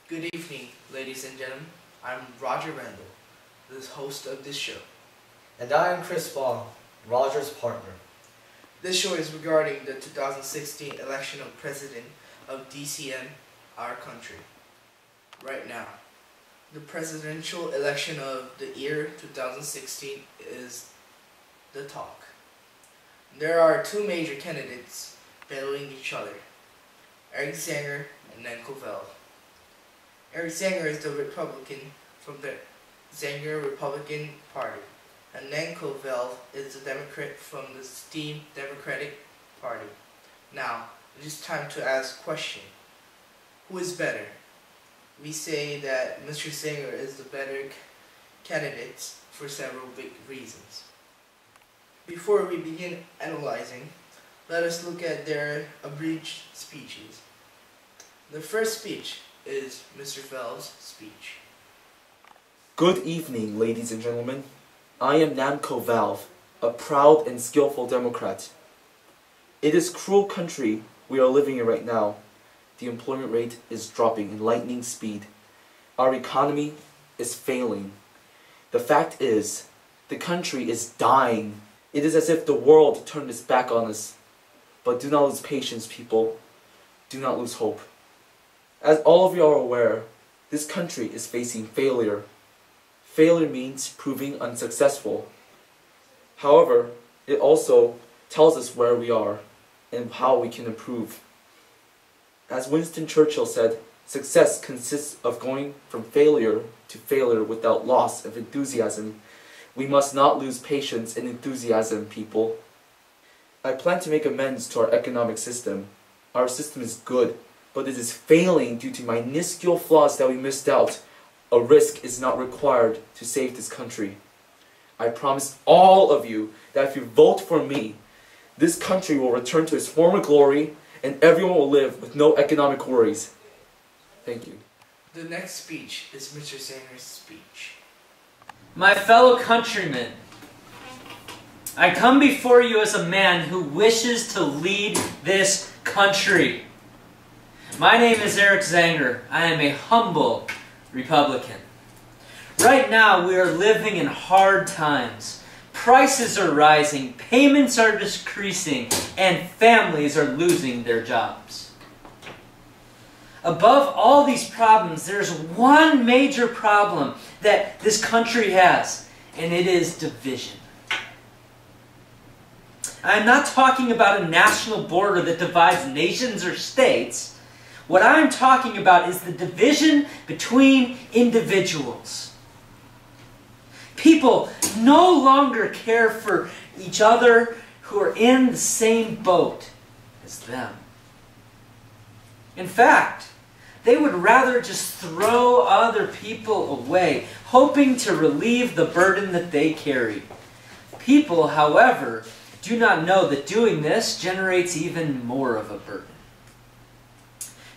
Good evening, ladies and gentlemen. I'm Roger Randall, the host of this show. And I am Chris Ball, Roger's partner. This show is regarding the 2016 election of President of DCM, our country. Right now, the presidential election of the year 2016 is the talk. There are two major candidates battling each other, Eric Zenger and Nan Covell. Eric Zenger is the Republican from the Zenger Republican Party, and Nan Covell is the Democrat from the Steam Democratic Party. Now, it is time to ask a question. Who is better? We say that Mr. Zenger is the better candidate for several big reasons. Before we begin analyzing, let us look at their abridged speeches. The first speech is Mr. Fell's speech. Good evening, ladies and gentlemen. I am Nan Covell, a proud and skillful Democrat. It is a cruel country we are living in right now. The employment rate is dropping in lightning speed. Our economy is failing. The fact is, the country is dying. It is as if the world turned its back on us. But do not lose patience, people. Do not lose hope. As all of you are aware, this country is facing failure. Failure means proving unsuccessful. However, it also tells us where we are and how we can improve. As Winston Churchill said, success consists of going from failure to failure without loss of enthusiasm. We must not lose patience and enthusiasm, people. I plan to make amends to our economic system. Our system is good, but it is failing due to minuscule flaws that we missed out. A risk is not required to save this country. I promise all of you that if you vote for me, this country will return to its former glory and everyone will live with no economic worries. Thank you. The next speech is Mr. Zenger's speech. My fellow countrymen, I come before you as a man who wishes to lead this country. My name is Eric Zenger. I am a humble Republican. Right now we are living in hard times. Prices are rising, payments are decreasing, and families are losing their jobs. Above all these problems, there's one major problem that this country has, and it is division. I'm not talking about a national border that divides nations or states. What I'm talking about is the division between individuals. People no longer care for each other who are in the same boat as them. In fact, they would rather just throw other people away, hoping to relieve the burden that they carry. People, however, do not know that doing this generates even more of a burden.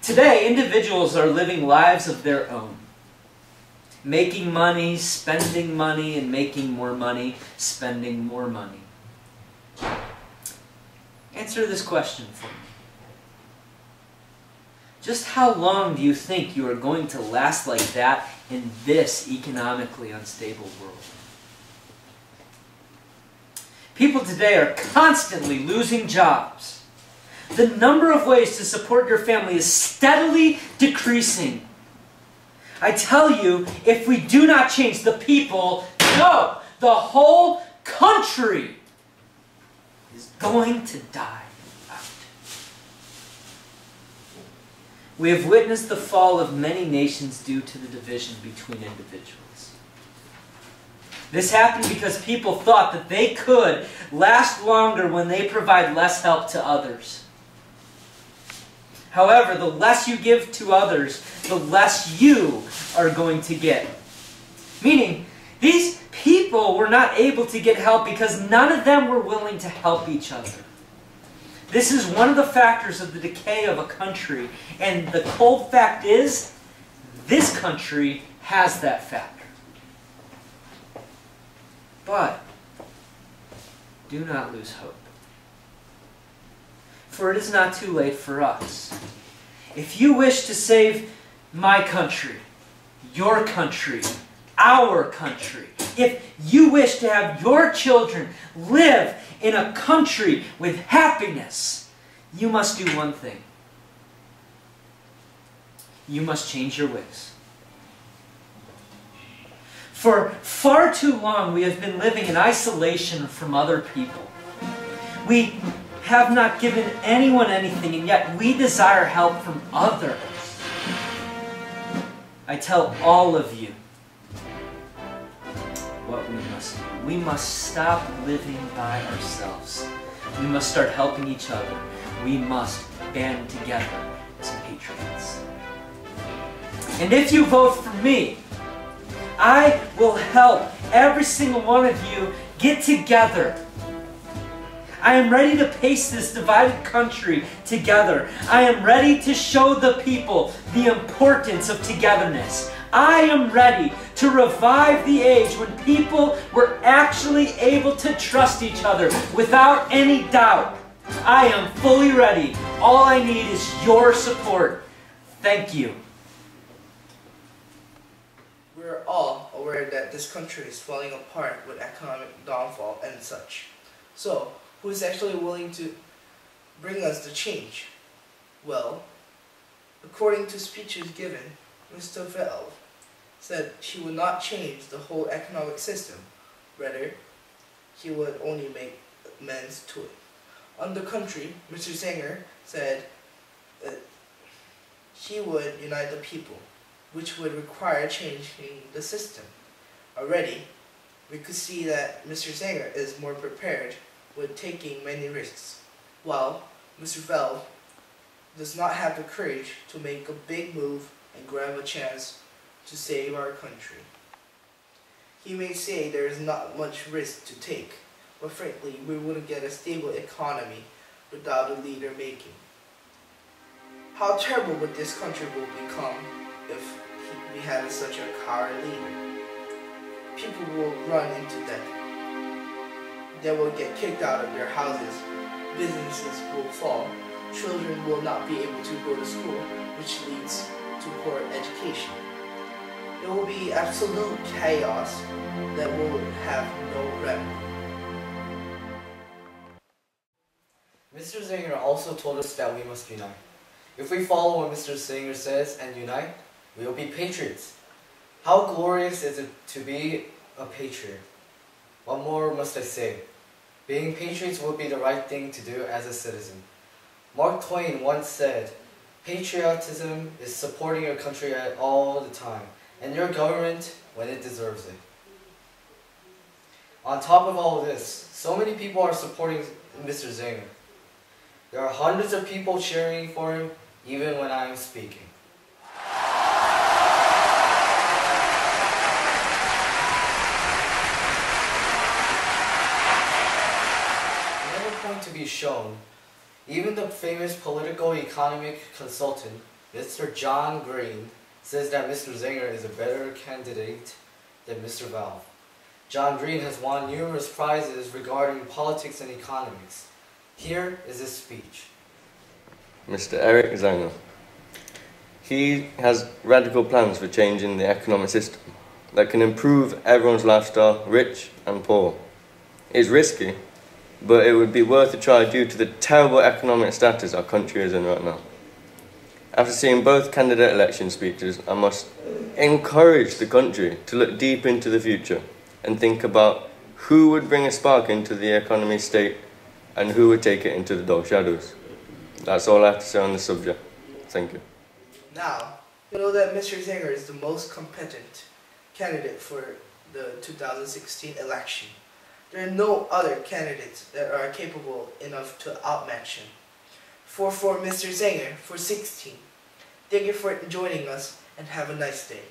Today, individuals are living lives of their own. Making money, spending money, and making more money, spending more money. Answer this question for me. Just how long do you think you are going to last like that in this economically unstable world? People today are constantly losing jobs. The number of ways to support your family is steadily decreasing. I tell you, if we do not change, the people, no, the whole country is going to die out. We have witnessed the fall of many nations due to the division between individuals. This happened because people thought that they could last longer when they provide less help to others. However, the less you give to others, the less you are going to get. Meaning, these people were not able to get help because none of them were willing to help each other. This is one of the factors of the decay of a country. And the cold fact is, this country has that factor. But do not lose hope. For it is not too late for us. If you wish to save my country, your country, our country. If you wish to have your children live in a country with happiness, you must do one thing. You must change your ways. For far too long we have been living in isolation from other people. We have not given anyone anything, and yet we desire help from others. I tell all of you what we must do. We must stop living by ourselves. We must start helping each other. We must band together as patriots. And if you vote for me, I will help every single one of you get together. I am ready to pace this divided country together. I am ready to show the people the importance of togetherness. I am ready to revive the age when people were actually able to trust each other without any doubt. I am fully ready. All I need is your support. Thank you. We're all aware that this country is falling apart with economic downfall and such. So, who is actually willing to bring us the change? Well, according to speeches given, Mr. Valve said he would not change the whole economic system. Rather, he would only make amends to it. On the contrary, Mr. Zenger said that he would unite the people, which would require changing the system. Already, we could see that Mr. Zenger is more prepared with taking many risks, while Mr. Valve does not have the courage to make a big move and grab a chance to save our country. He may say there is not much risk to take, but frankly, we wouldn't get a stable economy without a leader making. How terrible would this country will become if we had such a coward leader? People will run into debt. They will get kicked out of their houses. Businesses will fall. Children will not be able to go to school, which leads to poor education. It will be absolute chaos that will have no remedy. Mr. Zenger also told us that we must unite. If we follow what Mr. Zenger says and unite, we will be patriots. How glorious is it to be a patriot? What more must I say? Being patriots will be the right thing to do as a citizen. Mark Twain once said, "Patriotism is supporting your country at all the time, and your government when it deserves it." On top of all this, so many people are supporting Mr. Zenger. There are hundreds of people cheering for him, even when I am speaking. Another point to be shown, even the famous political economic consultant, Mr. John Green, says that Mr. Zenger is a better candidate than Mr. Valve. John Green has won numerous prizes regarding politics and economics. Here is his speech. Mr. Eric Zenger. He has radical plans for changing the economic system that can improve everyone's lifestyle, rich and poor. It's risky, but it would be worth a try due to the terrible economic status our country is in right now. After seeing both candidate election speeches, I must encourage the country to look deep into the future and think about who would bring a spark into the economy state and who would take it into the dark shadows. That's all I have to say on this subject. Thank you. Now, we know that Mr. Zenger is the most competent candidate for the 2016 election. There are no other candidates that are capable enough to outmatch him. For Mr. Zenger for 16. Thank you for joining us and have a nice day.